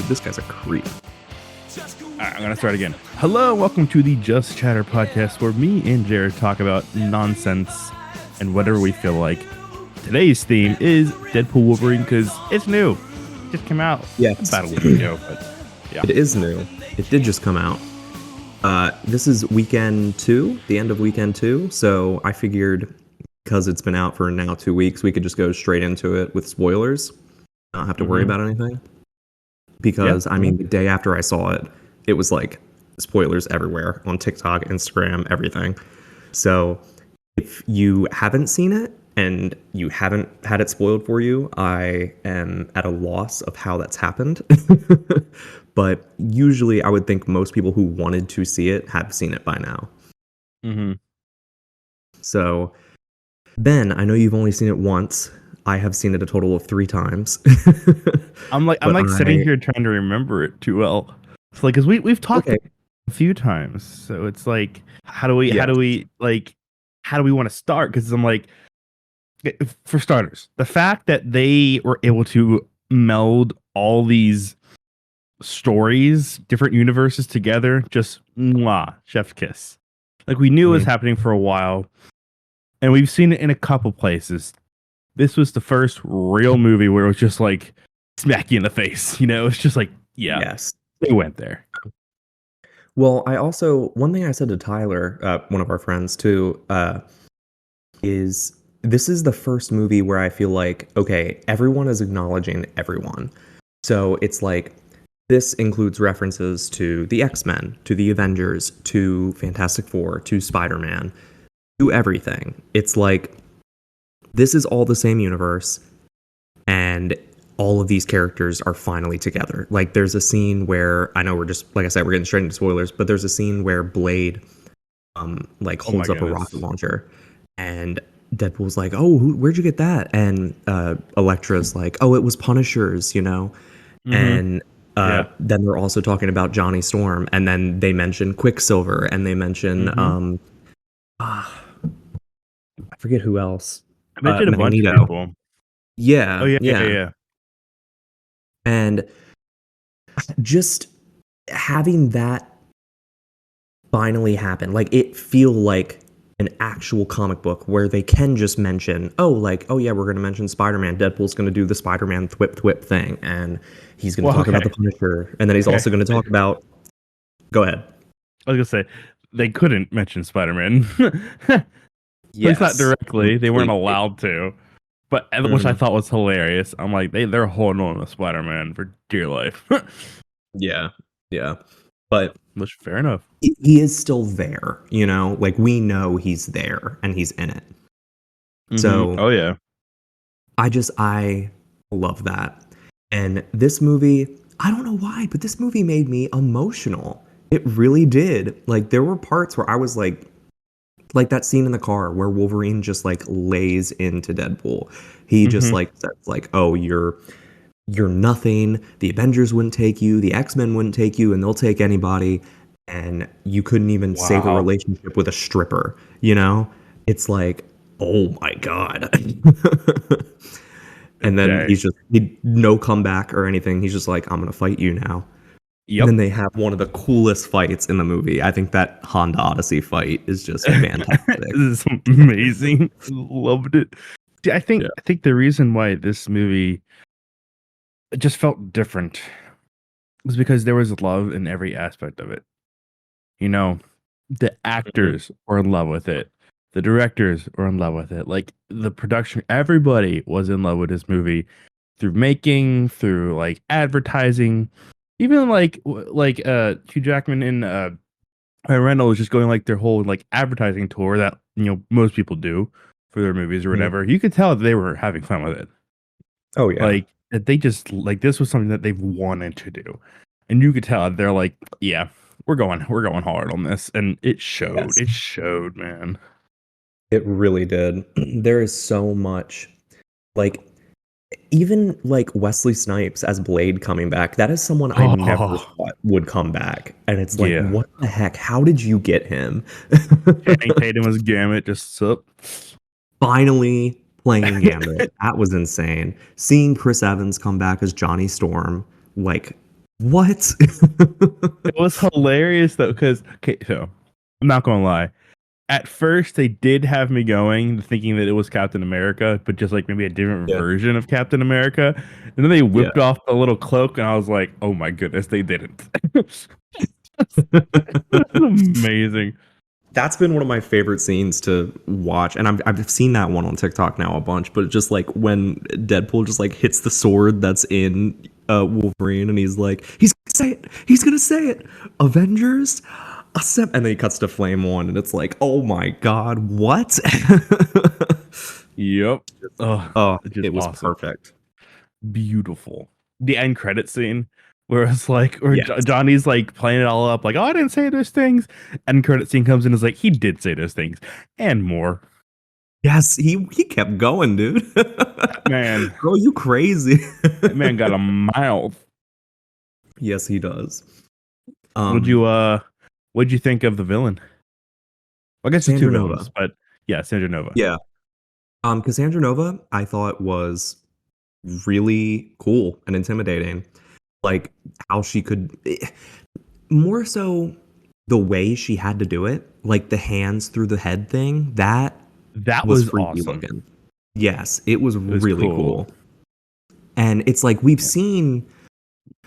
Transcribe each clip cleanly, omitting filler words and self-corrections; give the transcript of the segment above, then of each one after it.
This guy's a creep. All right, I'm going to start again. Hello, welcome to the Just Chatter podcast, where me and Jared talk about nonsense and whatever we feel like. Today's theme is Deadpool Wolverine because it's new. It just came out about a week ago, but yeah. It is new. It did just come out. This is weekend 2, the end of weekend 2. So I figured because it's been out for now 2 weeks, we could just go straight into it with spoilers. Not have to worry about anything. Because, I mean, the day after I saw it, it was like spoilers everywhere on TikTok, Instagram, everything. So if you haven't seen it and you haven't had it spoiled for you, I am at a loss of how that's happened. But usually I would think most people who wanted to see it have seen it by now. Mm-hmm. So, Ben, I know you've only seen it once. I have seen it a total of 3 times. I'm sitting here trying to remember it too well. It's like, because we've talked a few times, so it's like, how do we want to start? Because I'm like, for starters, the fact that they were able to meld all these stories, different universes together, just chef kiss. Like, we knew it was happening for a while, and we've seen it in a couple places. This was the first real movie where it was just like smack you in the face. You know, it's just like, they went there. Well, one thing I said to Tyler, one of our friends too, is this is the first movie where I feel like, okay, everyone is acknowledging everyone. So it's like, this includes references to the X-Men, to the Avengers, to Fantastic Four, to Spider-Man, to everything. It's like, this is all the same universe, and all of these characters are finally together. Like, there's a scene where, I know we're just, like I said, we're getting straight into spoilers, but there's a scene where Blade, holds up a rocket launcher, and Deadpool's like, oh, where'd you get that? And Elektra's like, oh, it was Punisher's, you know? And then they're also talking about Johnny Storm, and then they mention Quicksilver, and they mention, I forget who else. I mentioned a bunch of people. Yeah. Oh, yeah. And just having that finally happen, like, it feel like an actual comic book where they can just mention, we're going to mention Spider-Man. Deadpool's going to do the Spider-Man thwip thing, and he's going to talk about the Punisher, and then he's also going to talk about... Go ahead. I was going to say, they couldn't mention Spider-Man. Yes. At least not directly. They weren't allowed to. But which I thought was hilarious. I'm like, they're holding on to Spider-Man for dear life. Yeah. But which, fair enough. He is still there, you know? Like, we know he's there and he's in it. So I love that. And this movie, I don't know why, but this movie made me emotional. It really did. Like, there were parts where I was like that scene in the car where Wolverine just like lays into Deadpool. He just like says like, oh, you're nothing. The Avengers wouldn't take you. The X-Men wouldn't take you, and they'll take anybody. And you couldn't even save a relationship with a stripper. You know, it's like, oh my God. And then he no comeback or anything. He's just like, I'm gonna fight you now. Yep. And then they have one of the coolest fights in the movie. I think that Honda Odyssey fight is just fantastic. This is amazing. Loved it. I think the reason why this movie just felt different was because there was love in every aspect of it. You know, the actors were in love with it. The directors were in love with it. Like, the production, everybody was in love with this movie through making, through like advertising. Even like Hugh Jackman and Ryan Reynolds was just going like their whole like advertising tour that, you know, most people do for their movies or whatever. You could tell that they were having fun with it. Oh yeah, like they just like, this was something that they've wanted to do, and you could tell they're like, yeah, we're going hard on this, and it showed. Yes. It showed, man. It really did. There is so much, like, even like Wesley Snipes as Blade coming back, that is someone I never thought would come back. And it's like, what the heck? How did you get him? Channing Tatum as Gambit, just finally playing Gambit. That was insane. Seeing Chris Evans come back as Johnny Storm, like, What? It was hilarious though, because okay, so I'm not gonna lie. At first, they did have me going, thinking that it was Captain America, but just like maybe a different Yeah, version of Captain America. And then they yeah. whipped off the little cloak, and I was like, "Oh my goodness, they didn't." That's amazing. That's been one of my favorite scenes to watch, and I've seen that one on TikTok now a bunch. But just like when Deadpool just like hits the sword that's in Wolverine, and he's gonna say it, he's gonna say it, Avengers, and then he cuts to Flame One, and it's like, oh my god, what? Yep. Oh, Oh, it's just it was awesome. perfect. Beautiful. The end credit scene where it's like, where Yes, Johnny's like playing it all up, like, oh, I didn't say those things. End credit scene comes in, is like, he did say those things and more. yes, he kept going, dude. Man, Girl, you crazy? that man got a mouth. Yes, he does. Would Um, you what'd you think of the villain? Well, I guess it's two Sandra Nova. villains, but yeah, Sandra Nova. Yeah. Cassandra Nova, I thought was really cool and intimidating. Like how she could, more so the way she had to do it, like the hands through the head thing, that That was was freaky awesome. looking. Yes, it was It was really cool. cool. And it's like we've Yeah. seen,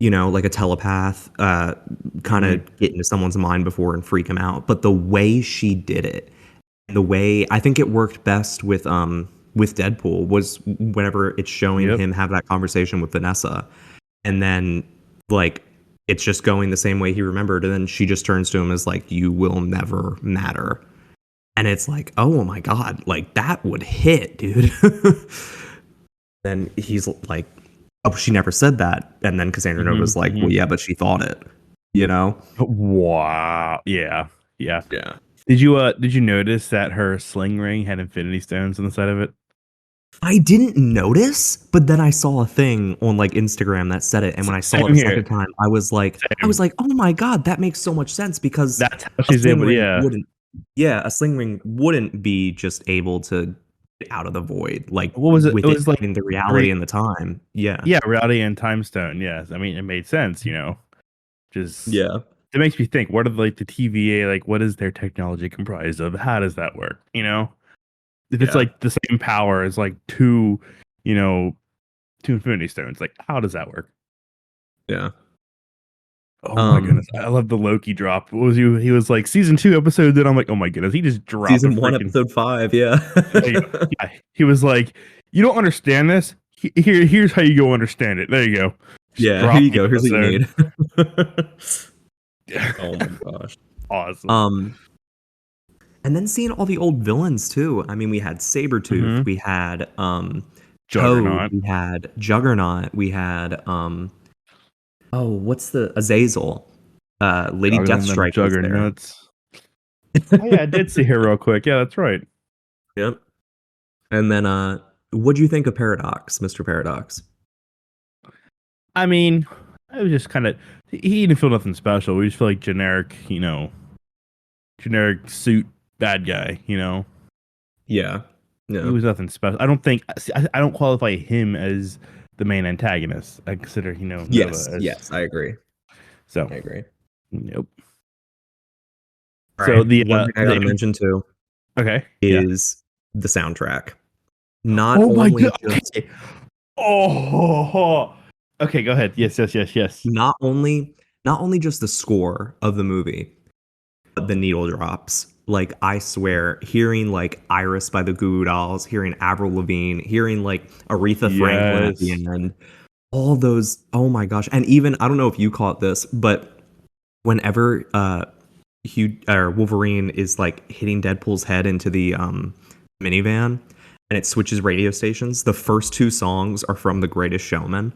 like a telepath kind Hmm. of get into someone's mind before and freak them out, but the way she did it, the way I think it worked best with Deadpool was whenever it's showing Yep. him have that conversation with Vanessa, and then like it's just going the same way he remembered, and then she just turns to him as like, you will never matter, and it's like, oh my god, like that would hit, dude. Then he's like, oh, she never said that, and then Cassandra Hmm. Nova's like, Hmm. well, yeah, but she thought it, you know. Wow. Yeah. Yeah. Yeah. Did you notice that her sling ring had infinity stones on the side of it? I didn't notice, but then I saw a thing on like Instagram that said it, and when I saw it Same the here. second time, I was like, Same. "Oh my god, that makes so much sense because That's how a she's sling able. ring Yeah. wouldn't, yeah, a sling ring wouldn't be just able to get out of the void like What was it? It with it was like having the reality re- and the time." Yeah, yeah, reality and time stone. Yes. I mean, it made sense, you know. Just yeah, it makes me think, what are like the TVA, like what is their technology comprised of? How does that work? You know? If it's yeah, like the same power as like two, you know, two infinity stones, like how does that work? yeah. Oh my Um, goodness. I love the Loki drop. What was he was like season 2 episode, then I'm like, oh my goodness, he just dropped a season one, freaking. episode 5. Yeah, There you go. Yeah. He was like, you don't understand this? Here's how you go understand it. There you go. Just yeah. Here drop you the go. Here's what you episode. need. Oh my gosh. Awesome. Um, And then seeing all the old villains too. I mean, we had Sabretooth, Hmm. we had Toad, Juggernaut. we had Juggernaut, we had oh, what's the Azazel? Lady Juggling them Deathstrike was there. juggernauts. Oh yeah, I did see her real quick. Yeah, that's right. Yep. And then what do you think of Paradox, Mr. Paradox? I mean, I was just kind of he didn't feel nothing special. We just feel like generic, you know, generic suit bad guy. You know, Yeah. he Yeah. was nothing special. I don't think I don't qualify him as the main antagonist. I consider Nova Yes, as yes, I agree. so. I agree. Nope. All So right. One thing I gotta mention too okay, yeah. is the soundtrack. Not Oh my only god. just Okay. Oh. Okay. Go ahead. Yes. Yes. Yes. Yes. not only not only just the score of the movie, the needle drops. Like I swear, hearing like Iris by the Goo Goo Dolls, hearing Avril Lavigne, hearing like Aretha Franklin at the Yes. end, all those. Oh my gosh! And even I don't know if you caught this, but whenever Hugh or Wolverine is like hitting Deadpool's head into the minivan, and it switches radio stations, the first two songs are from The Greatest Showman.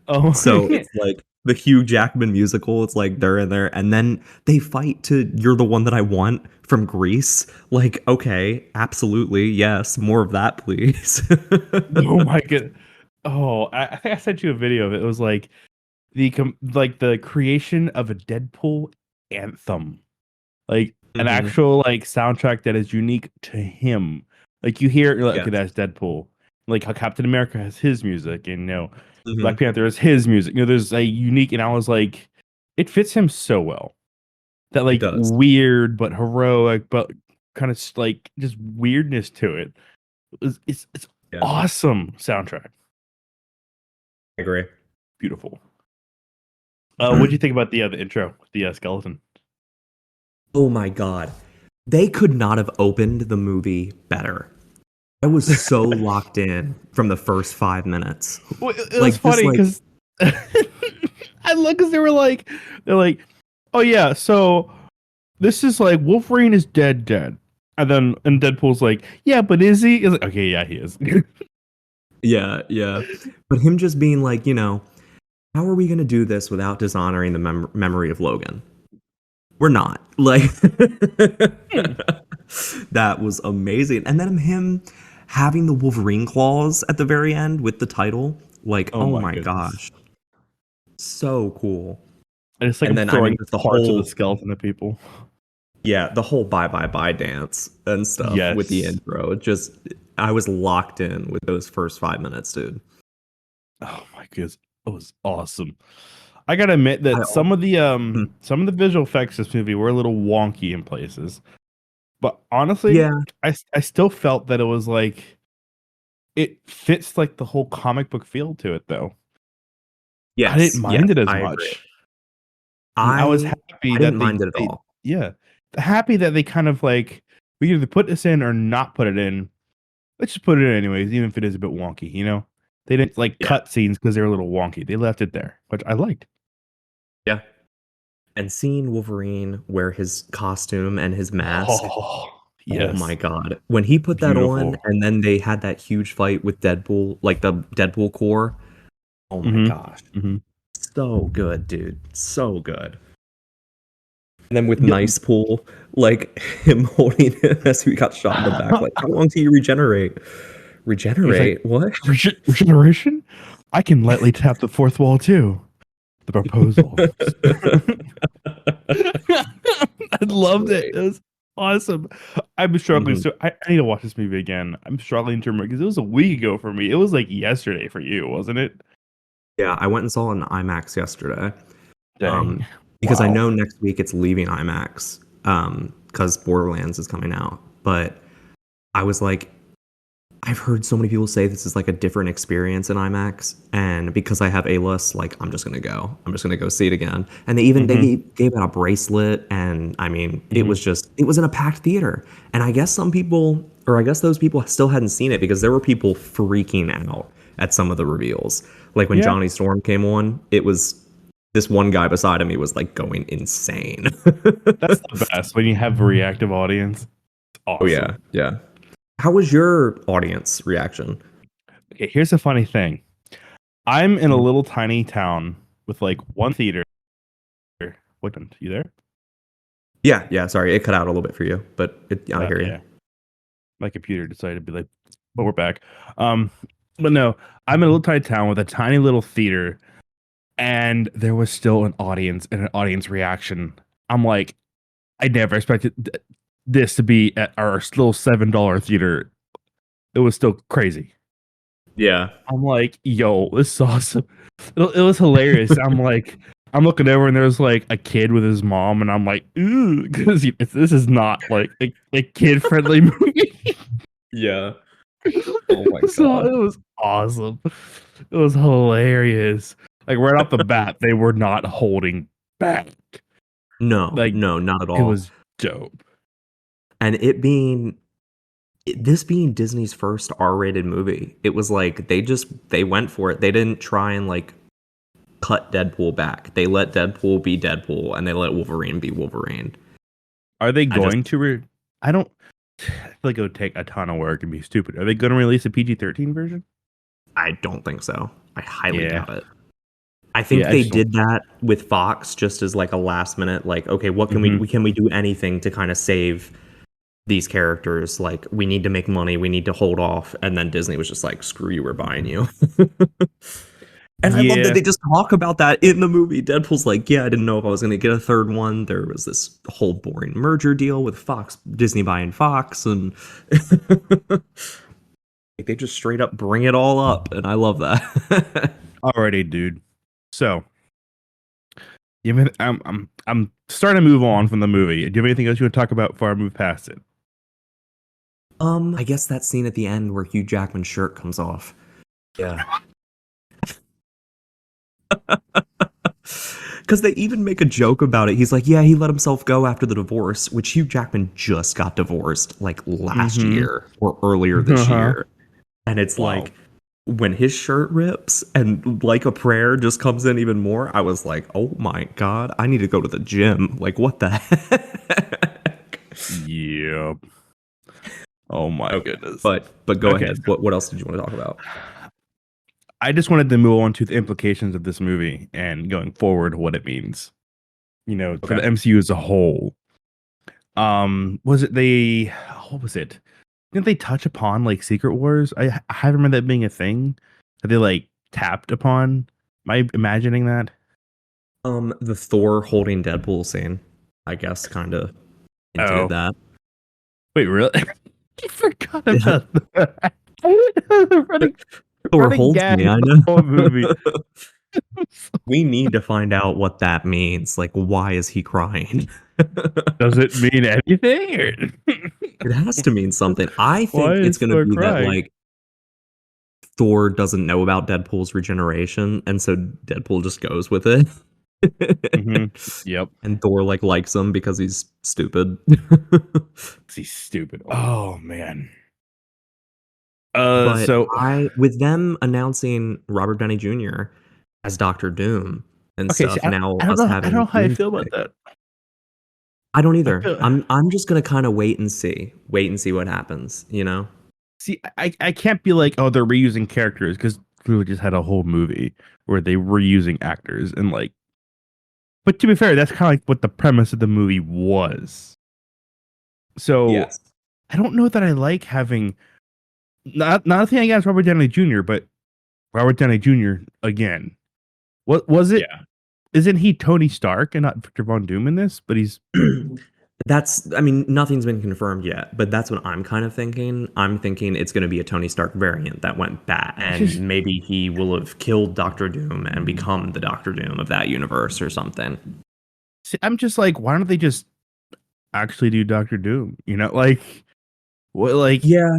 Oh. So it's like the Hugh Jackman musical. It's like they're in there, and then they fight to "You're the One That I Want" from Greece. Like, okay, absolutely, yes, more of that, please. Oh my god. Oh, I think I sent you a video of it. It was like like the creation of a Deadpool anthem, like an Hmm. actual like soundtrack that is unique to him. Like you hear, like, Yeah. okay, that's Deadpool. Like how Captain America has his music, and Black Mhm. Panther is his music. There's a unique, and I was like, it fits him so well. That It like does. weird but heroic, but kind of like just weirdness to it. It's Yeah, awesome soundtrack. I agree. Beautiful. What do you think about the intro, the skeleton? Oh my god. They could not have opened the movie better. I was so locked in from the first 5 minutes. Well, it was Like, just funny like because I look because they're like, oh yeah, so this is like Wolverine is dead, and then and Deadpool's like, yeah, but is he? Is like, okay, yeah, he is. yeah, yeah. But him just being like, how are we gonna do this without dishonoring the memory of Logan? We're not. Like, Hmm. that was amazing. And then him having the Wolverine claws at the very end with the title, like, Oh oh my my goodness! gosh, so cool. And it's like And I'm then I mean, throwing just the parts of the whole, skeleton at people. yeah, the whole bye bye bye dance and stuff with the Yes. intro. It just, I was locked in with those first 5 minutes, dude. Oh my goodness, it was awesome. I gotta admit I that also, some of the visual effects this movie were a little wonky in places, but honestly, yeah, I still felt that it was like it fits like the whole comic book feel to it though. I didn't yes, yes, mind it as I agree. much. And I was I happy I didn't that mind it at they all. yeah, happy that they kind of like we either put this in or not put it in. Let's just put it in anyways, even if it is a bit wonky. They didn't like Yeah, cut scenes because they were a little wonky. They left it there, which I liked. yeah. And seeing Wolverine wear his costume and his mask, Oh, oh my yes. god. When he put that on Beautiful. and then they had that huge fight with Deadpool, like the Deadpool core, oh my Mhm. gosh. Mhm. So good, dude. So good. And then with The Nice Pool, like him holding it as we got shot in the back, like, how long do you regenerate? He's like, Regenerate? What? Regeneration? I can lightly tap the fourth wall too. The proposal. I That's loved it. great. It was awesome. I'm struggling. Mhm. So I need to watch this movie again. I'm struggling to remember because it was a week ago for me. It was like yesterday for you, wasn't it? Yeah, I went and saw it in IMAX yesterday. Um, Dang. because I Wow. know next week it's leaving IMAX, because Borderlands is coming out. But I was like, I've heard so many people say this is like a different experience in IMAX, and because I have A-list, like I'm just gonna go. I'm just gonna go see it again. And they Hmm. gave out a bracelet, and I mean, Hmm. it was in a packed theater. And I guess some people, or I guess those people still hadn't seen it because there were people freaking out at some of the reveals. Like when Yeah, Johnny Storm came on, it was this one guy beside him. He was like going insane. that's the best when you have a reactive audience. It's Oh yeah, awesome. yeah. How was your audience reaction? Okay, here's a funny thing. I'm in a Mhm. little tiny town with like one theater. What? You there? Yeah, yeah. Sorry, it cut out a little bit for you, but I hear you. Yeah. My computer decided to be like, but we're back. Um, but no, I'm in a little tiny town with a tiny little theater, and there was still an audience and an audience reaction. I'm like, I never expected this to be at our little $7 theater. It was still crazy. Yeah. I'm like, yo, this is awesome. It was hilarious. I'm like, I'm looking over and there's like a kid with his mom, and I'm like, ooh, because this is not like a kid friendly movie. Yeah. Oh my So god. it was awesome. It was hilarious. Like right off the bat, they were not holding back. No, Like no, not at it all. was dope. And this being Disney's first R-rated movie, it was like they went for it. They didn't try and like cut Deadpool back. They let Deadpool be Deadpool and they let Wolverine be Wolverine. Are they I just going to? I don't. I feel like it would take a ton of work and be stupid. Are they going to release a PG-13 version? I don't think so. I highly Yeah, doubt it. I think yeah. I they just don't. did that with Fox just as like a last minute, like, okay, what can Hmm. can we do anything to kind of save these characters? Like, we need to make money, we need to hold off. And then Disney was just like, screw you, we're buying you. And I love that Yeah, they just talk about that in the movie. Deadpool's like, yeah, I didn't know if I was going to get a third one. There was this whole boring merger deal with Fox, Disney buying Fox, and like, they just straight up bring it all up, and I love that. Alrighty, dude. So, I'm starting to move on from the movie. Do you have anything else you want to talk about before I move past it? I guess that scene at the end where Hugh Jackman's shirt comes off. Yeah. Because they even make a joke about it. He's like, yeah, he let himself go after the divorce, which Hugh Jackman just got divorced like last Mm-hmm. year or earlier this Uh-huh. year. And it's Wow. like, when his shirt rips and like a prayer just comes in even more, I was like, oh my God, I need to go to the gym. Like, what the heck? Yep. Oh my Okay. goodness. But go Okay. ahead. What else did you want to talk about? I just wanted to move on to the implications of this movie and going forward, what it means, for Okay. the MCU as a whole. Was it what was it? Didn't they touch upon like Secret Wars? I remember that being a thing that they like tapped upon. Am I imagining that? The Thor holding Deadpool scene, I guess, kind of hinted at Oh, that. wait, really? I forgot Yeah. about that. running, Thor running holds gag me, I the know. whole movie. We need to find out what that means. Like, why is he crying? Does it mean anything? It has to mean something. I Why think it's is going to Thor be that, crying? like, Thor doesn't know about Deadpool's regeneration, and so Deadpool just goes with it. Hmm. Yep. And Thor, like, likes him because he's stupid. He's stupid. Oh man. But So with them announcing Robert Downey Jr. as Doctor Doom and okay, see, stuff, now I don't us know. I don't having know how I feel about Doomsday. that. I don't I either. feel I'm just gonna kind of wait and see what happens. You know? see, I can't be like, oh, they're reusing characters because we just had a whole movie where they were using actors and like. But to be fair, that's kind of like what the premise of the movie was. So Yes. I don't know that I like having not a thing against Robert Downey Jr., but Robert Downey Jr. again. What was it? Yeah. Isn't he Tony Stark and not Victor Von Doom in this? But he's I mean, nothing's been confirmed yet, but that's what I'm kind of thinking. I'm thinking it's going to be a Tony Stark variant that went bad, it's and just maybe he will have killed Doctor Doom and become the Doctor Doom of that universe or something. see, I'm just like, why don't they just actually do Doctor Doom? Like what? Like Yeah.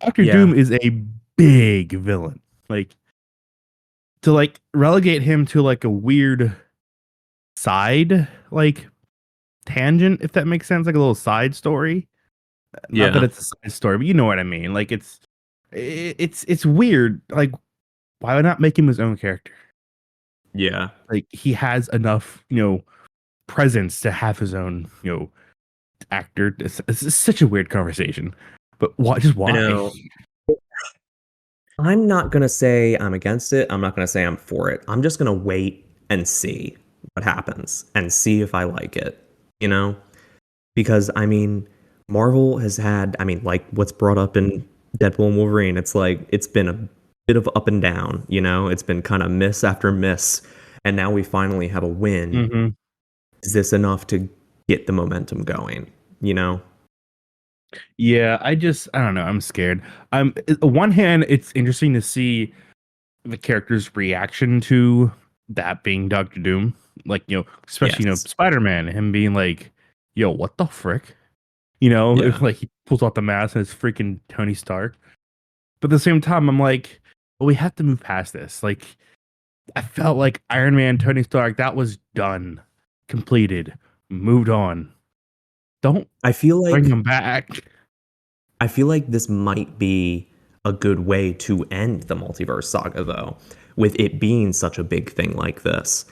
Doctor Yeah. Doom is a big villain. Like to like relegate him to like a weird side like tangent, if that makes sense, like a little side story. Not that Yeah. it's a side story, but you know what I mean. Like it's weird. Like why not make him his own character? Yeah. Like he has enough, presence to have his own, actor. It's such a weird conversation. But why? Just I why? know. I'm not going to say I'm against it. I'm not going to say I'm for it. I'm just going to wait and see what happens and see if I like it, you know? Because, I mean, Marvel has had, I mean, like what's brought up in Deadpool and Wolverine, it's like, it's been a bit of up and down, you know? It's been kind of miss after miss. And now we finally have a win. Hmm. Is this enough to get the momentum going, you know? Yeah, I don't know. I'm scared. On one hand, it's interesting to see the character's reaction to that being Doctor Doom. Like, especially, Yes. Spider-Man, him being like, yo, what the frick? If Yeah. like he pulls off the mask and it's freaking Tony Stark. But at the same time, I'm like, well, we have to move past this. Like, I felt like Iron Man, Tony Stark, that was done, completed, moved on. Don't I feel bring like them back. I feel like this might be a good way to end the multiverse saga, though, with it being such a big thing like this.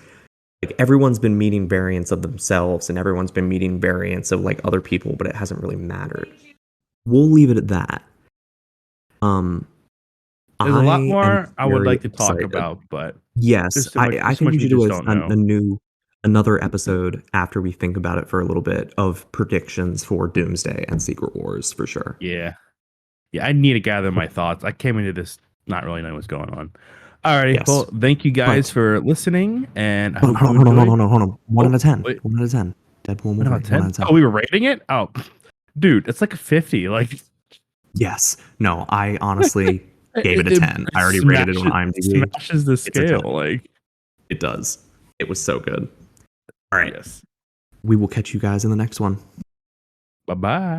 Like everyone's been meeting variants of themselves, and everyone's been meeting variants of like other people, but it hasn't really mattered. We'll leave it at that. Um, There's a lot I am more I would very like to talk excited. about, but Yes, I there's so think much we we should do just don't know. another episode after we think about it for a little bit of predictions for Doomsday and Secret Wars for sure. Yeah. Yeah, I need to gather my thoughts. I came into this not really knowing what's going on. Alrighty, Yes, well, thank you guys but for listening, and I hold on, hope you hold on, hold on, enjoyed. hold on, hold on. One out Oh, of 10. wait, 1 out of 10. Deadpool and 1 out of Wolverine. 1 out 10? of 10. Oh, we were rating it? Oh, dude, it's like a 50. Like, Yes. No, I honestly. gave it a 10. I already rated it on IMDb. Smashes the It's a 10. scale. Like, It does. It was so good. All right. yes. We will catch you guys in the next one. Bye bye.